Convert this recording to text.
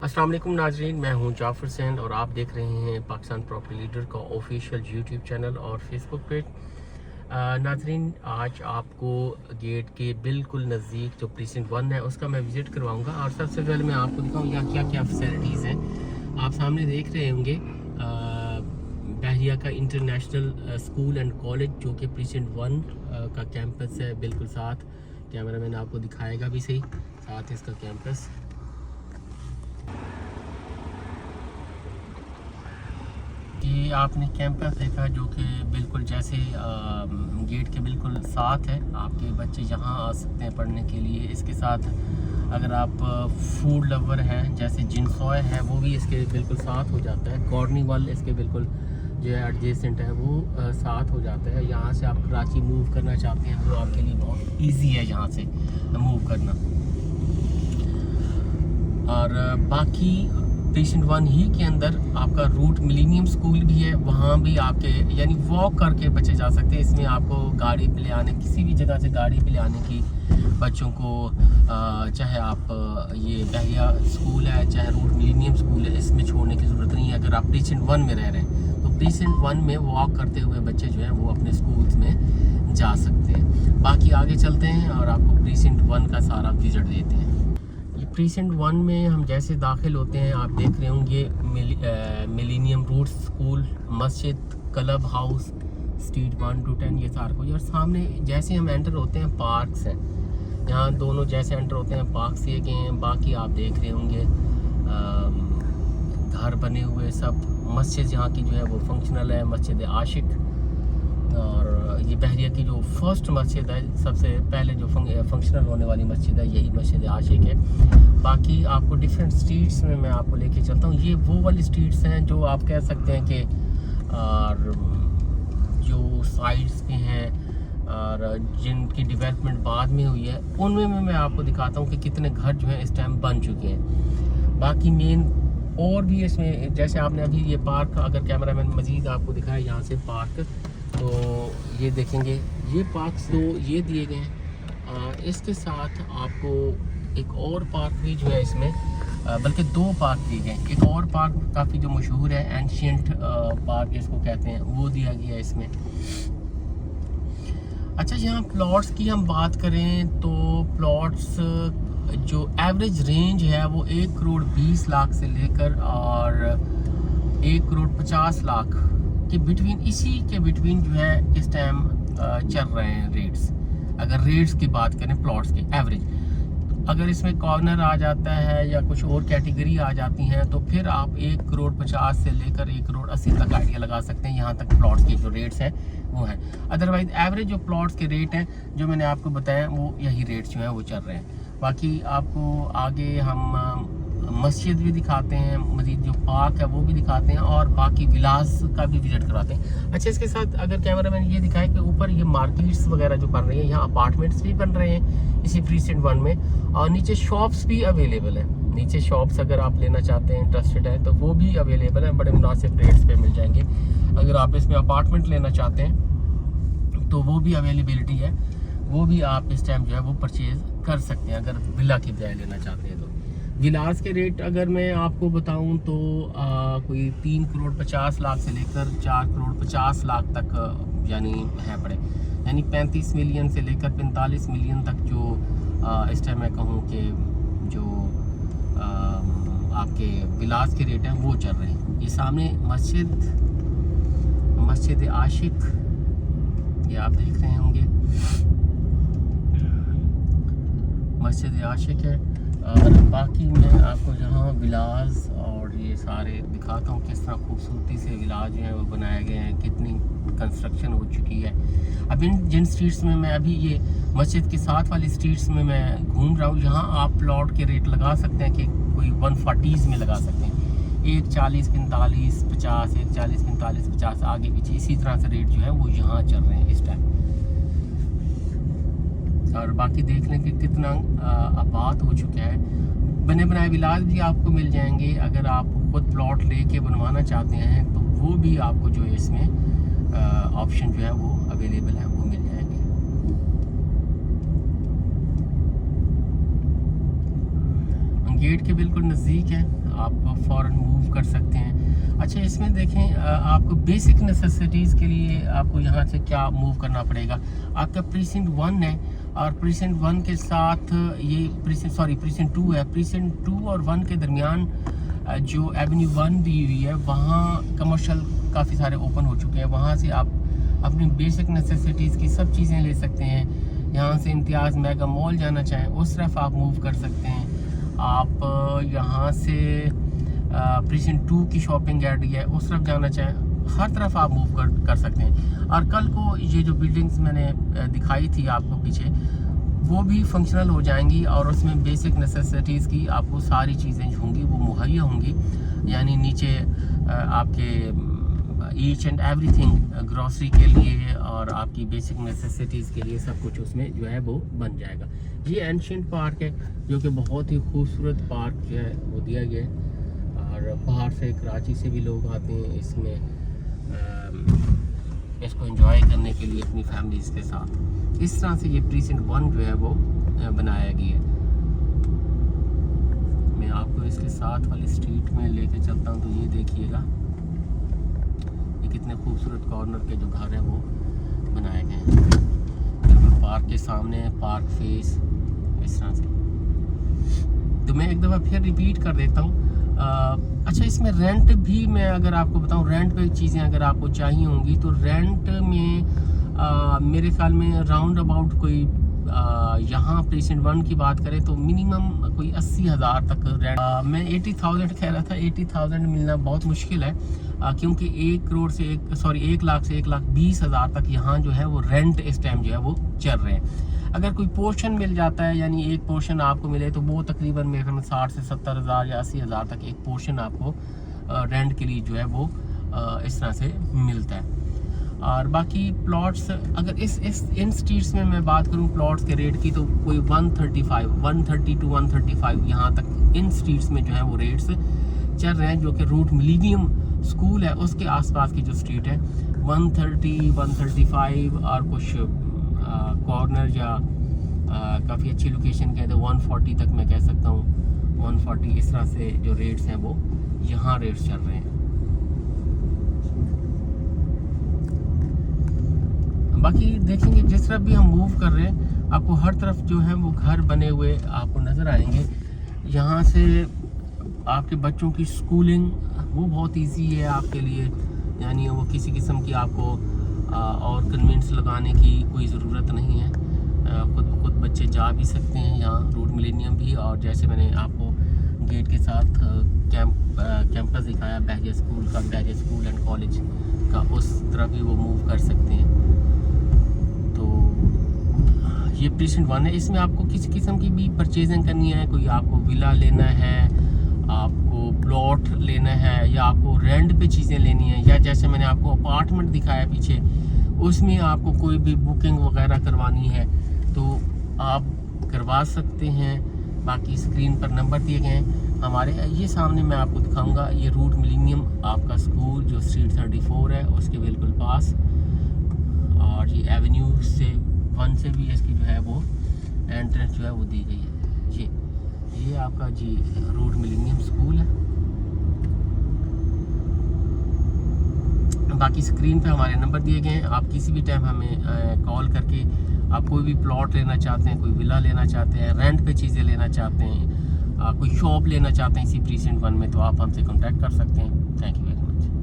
अस्सलाम वालेकुम नाजरीन, मैं हूं जाफ़र सैन और आप देख रहे हैं पाकिस्तान प्रॉपर्टी लीडर का ऑफिशियल यूट्यूब चैनल और फेसबुक पेज। नाजरीन, आज आपको गेट के बिल्कुल नज़दीक जो प्रीसिंट 1 है उसका मैं विज़िट करवाऊंगा और सबसे पहले मैं आपको दिखाऊँ यहाँ क्या क्या फैसिलिटीज़ हैं। आप सामने देख रहे होंगे बहरिया का इंटरनेशनल स्कूल एंड कॉलेज जो कि प्रीसिंट 1 का कैंपस है। बिल्कुल साथ कैमरा मैन आपको दिखाएगा भी सही, साथ इसका कैंपस। ये आपने कैंपस देखा जो कि बिल्कुल जैसे गेट के बिल्कुल साथ है। आपके बच्चे यहाँ आ सकते हैं पढ़ने के लिए। इसके साथ अगर आप फूड लवर हैं जैसे जिनसॉय है वो भी इसके बिल्कुल साथ हो जाता है। कॉर्निवल इसके बिल्कुल जो है एडजेसेंट है वो साथ हो जाता है। यहाँ से आप कराची मूव करना चाहते हैं वो आपके लिए बहुत ईजी है यहाँ से मूव करना। और बाकी प्रीसिंट 1 ही के अंदर आपका रूट मिलेनियम स्कूल भी है, वहाँ भी आपके यानी वॉक करके बच्चे जा सकते हैं। इसमें आपको गाड़ी पे ले आने, किसी भी जगह से गाड़ी पे ले आने की बच्चों को चाहे आप ये बहरिया स्कूल है चाहे रूट मिलेनियम स्कूल है, इसमें छोड़ने की ज़रूरत नहीं है। अगर आप प्रीसिंट 1 में रह रहे हैं तो प्रीसिंट 1 में वॉक करते हुए बच्चे जो हैं वो अपने स्कूल्स में जा सकते हैं। बाकी आगे चलते हैं और आपको प्रीसिंट 1 का सारा विजिट देते हैं। प्रीसिंट 1 में हम जैसे दाखिल होते हैं आप देख रहे होंगे मिलेनियम रूट स्कूल, मस्जिद, क्लब हाउस, स्ट्रीट 1 to 10 ये सारा कुछ। और सामने जैसे हम एंटर होते हैं पार्क्स हैं, यहाँ दोनों जैसे एंटर होते हैं पार्क्स ये गए हैं। बाकी आप देख रहे होंगे घर बने हुए सब। मस्जिद यहाँ की जो है वो फंक्शनल है, मस्जिद आशिक। और ये बहरिया की जो फर्स्ट मस्जिद है, सबसे पहले जो फंक्शनल होने वाली मस्जिद है यही मस्जिद आशिक है। बाकी आपको डिफरेंट स्ट्रीट्स में मैं आपको लेके चलता हूँ। ये वो वाली स्ट्रीट्स हैं जो आप कह सकते हैं कि और जो साइड्स के हैं और जिनकी डेवलपमेंट बाद में हुई है उनमें मैं आपको दिखाता हूँ कि कितने घर जो हैं इस टाइम बन चुके हैं। बाकी मेन और भी इसमें जैसे आपने अभी ये पार्क, अगर कैमरा मैन मज़ीद आपको दिखाया यहाँ से पार्क, तो ये देखेंगे ये पार्क्स तो ये दिए गए हैं। इसके साथ आपको एक और पार्क भी जो है इसमें बल्कि 2 पार्क दिए गए। एक और पार्क काफ़ी जो मशहूर है एंशियंट पार्क जिसको कहते हैं वो दिया गया है इसमें। अच्छा, यहाँ प्लॉट्स की हम बात करें तो प्लॉट्स जो एवरेज रेंज है वो 1 करोड़ 20 लाख से लेकर और 1 करोड़ 50 लाख के बिटवीन, इसी के बिटवीन जो है इस टाइम चल रहे हैं रेट्स। अगर रेट्स की बात करें प्लॉट्स के एवरेज, अगर इसमें कॉर्नर आ जाता है या कुछ और कैटेगरी आ जाती हैं तो फिर आप 1 करोड़ 50 से लेकर 1 करोड़ 80 तक आइडिया लगा सकते हैं। यहाँ तक प्लॉट्स के जो रेट्स हैं वो हैं। अदरवाइज एवरेज जो प्लॉट्स के रेट हैं जो मैंने आपको बताया वो यही रेट्स जो हैं वो चल रहे हैं। बाकी आपको आगे हम मस्जिद भी दिखाते हैं, मजीद जो पार्क है वो भी दिखाते हैं और बाकी विलास का भी विजिट करवाते हैं। अच्छा, इसके साथ अगर कैमरा मैन ये दिखाए कि ऊपर ये मार्केट्स वगैरह जो बन रही हैं, यहाँ अपार्टमेंट्स भी बन रहे हैं इसी प्रीसिंट 1 में और नीचे शॉप्स भी अवेलेबल है। नीचे शॉप्स अगर आप लेना चाहते हैं, इंटरेस्टेड है तो वो भी अवेलेबल है, बड़े मुनासिब रेट्स पे मिल जाएंगे। अगर आप इसमें अपार्टमेंट लेना चाहते हैं तो वो भी अवेलेबिलिटी है, वो भी आप इस टाइम जो है वो परचेज़ कर सकते हैं अगर विला की बजाय लेना चाहते हैं तो। विलास के रेट अगर मैं आपको बताऊं तो कोई 3 करोड़ 50 लाख से लेकर 4 करोड़ 50 लाख तक यानी है पड़े, यानी 35 मिलियन से लेकर 45 मिलियन तक जो इस टाइम मैं कहूँ कि जो आपके विलास के रेट हैं वो चल रहे हैं। ये सामने मस्जिद आशिक ये आप देख रहे होंगे, मस्जिद आशिक है। और बाकी मैं आपको यहाँ विलास और ये सारे दिखाता हूँ किस तरह खूबसूरती से विलास जो है वो बनाए गए हैं, कितनी कंस्ट्रक्शन हो चुकी है। अब जिन स्ट्रीट्स में मैं अभी ये मस्जिद के साथ वाली स्ट्रीट्स में मैं घूम रहा हूँ, यहाँ आप प्लॉट के रेट लगा सकते हैं कि कोई 140s में लगा सकते हैं, 140 45 50, 140 45 50 आगे पीछे इसी तरह से रेट जो है वो यहाँ चल रहे हैं इस टाइम। और बाकी देख लें कि कितना आबाद हो चुका है। बने बनाए विलास भी आपको मिल do अगर आप खुद प्लॉट लेके बनवाना चाहते हैं तो वो भी आपको जो है इसमें ऑप्शन जो है वो अवेलेबल है, वो मिल जाएंगे। गेट के बिल्कुल नज़दीक है आप फ़ौरन मूव कर सकते हैं। अच्छा, इसमें देखें आपको बेसिक नेसेसिटीज़ के लिए आपको यहाँ से क्या मूव करना पड़ेगा। आपका प्रीसिंट 1 है और प्रीसिंट 1 के साथ ये प्रीसिंट 2 है। प्रीसिंट 2 और 1 के दरमियान जो एवेन्यू 1 दी हुई है वहाँ कमर्शियल काफ़ी सारे ओपन हो चुके हैं। वहाँ से आप अपनी बेसिक नेसेसिटीज़ की सब चीज़ें ले सकते हैं। यहाँ से इम्तियाज़ मेगा मॉल जाना चाहें उस तरफ आप मूव कर सकते हैं। आप यहाँ से प्रीसिंट 2 की शॉपिंग एरिया है उस तरफ जाना चाहें, हर तरफ आप मूव कर सकते हैं। और कल को ये जो बिल्डिंग्स मैंने दिखाई थी आपको पीछे, वो भी फंक्शनल हो जाएंगी और उसमें बेसिक नेसेसिटीज़ की आपको सारी चीज़ें जो होंगी वो मुहैया होंगी। यानी नीचे आपके ईच एंड एवरीथिंग ग्रॉसरी के लिए और आपकी बेसिक नेसेसिटीज़ के लिए सब कुछ उसमें जो है वो बन जाएगा। ये एंशिएंट पार्क है जो कि बहुत ही खूबसूरत पार्क जो है वो दिया गया है और बाहर से कराची से भी लोग आते हैं इसमें इसको एंजॉय करने के लिए अपनी फैमिलीज़ के साथ। इस तरह से ये प्रीसिंट 1 जो है वो बनाया गया है। मैं आपको इसके साथ वाली स्ट्रीट में लेके चलता हूँ तो ये देखिएगा कितने खूबसूरत कॉर्नर के जो घर हैं वो बनाए गए हैं। बिल्कुल पार्क के सामने पार्क फेस इस तरह से। तो मैं एक दफ़ा फिर रिपीट कर देता हूँ। अच्छा, इसमें रेंट भी मैं अगर आपको बताऊँ, रेंट पे चीज़ें अगर आपको चाहिए होंगी तो रेंट में मेरे ख्याल में राउंड अबाउट कोई यहाँ प्रीसिंट 1 की बात करें तो मिनिमम कोई 80,000 तक रेंट। मैं 80,000 कह रहा था, 80,000 मिलना बहुत मुश्किल है क्योंकि 1 लाख से 1,20,000 तक यहाँ जो है वो रेंट इस टाइम जो है वो चल रहे हैं। अगर कोई पोर्शन मिल जाता है, यानी एक पोर्शन आपको मिले तो वो तकरीबन मेरे ख्याल में 60 से 70,000 या 80,000 तक एक पोर्शन आपको रेंट के लिए जो है वो इस तरह से मिलता है। और बाकी प्लॉट्स अगर इन स्ट्रीट्स में मैं बात करूं प्लॉट्स के रेट की तो कोई 130 टू 135 यहाँ तक इन स्ट्रीट्स में जो है वो रेट्स चल रहे हैं, जो कि रूट मिलीनियम स्कूल है उसके आसपास की जो स्ट्रीट है 130, 135 और कुछ कॉर्नर या काफ़ी अच्छी लोकेशन के तो 140 तक मैं कह सकता हूँ। 140 इस तरह से जो रेट्स हैं वो यहाँ रेट्स चल रहे हैं। बाकी देखेंगे जिस तरफ भी हम मूव कर रहे हैं आपको हर तरफ जो है वो घर बने हुए आपको नज़र आएंगे। यहाँ से आपके बच्चों की स्कूलिंग वो बहुत इजी है आपके लिए, यानी वो किसी किस्म की आपको और कन्वेंस लगाने की कोई ज़रूरत नहीं है। खुद बच्चे जा भी सकते हैं यहाँ रूट मिलेनियम भी। और जैसे मैंने आपको गेट के साथ कैंपस दिखाया बहजा स्कूल का, बहजा स्कूल एंड कॉलेज का, उस तरह भी वो मूव कर सकते हैं। तो ये प्रीसिंट 1 है। इसमें आपको किसी किस्म की भी परचेजिंग करनी है, कोई आपको विला लेना है, आपको प्लॉट लेना है या आपको रेंट पे चीज़ें लेनी है, या जैसे मैंने आपको अपार्टमेंट दिखाया पीछे उसमें आपको कोई भी बुकिंग वगैरह करवानी है तो आप करवा सकते हैं। बाकी स्क्रीन पर नंबर दिए गए हैं हमारे। ये सामने मैं आपको दिखाऊंगा ये रूट मिलेनियम आपका स्कूल जो स्ट्रीट 34 है उसके बिल्कुल पास, और ये एवेन्यू 1 से भी इसकी जो है वो एंट्रेंस जो है वो दी गई है। ये आपका जी रूट मिलेनियम स्कूल है। बाकी स्क्रीन पे हमारे नंबर दिए गए हैं, आप किसी भी टाइम हमें कॉल करके आप कोई भी प्लॉट लेना चाहते हैं, कोई विला लेना चाहते हैं, रेंट पे चीज़ें लेना चाहते हैं, कोई शॉप लेना चाहते हैं इसी प्रीसिंट 1 में, तो आप हमसे कांटेक्ट कर सकते हैं। Thank you.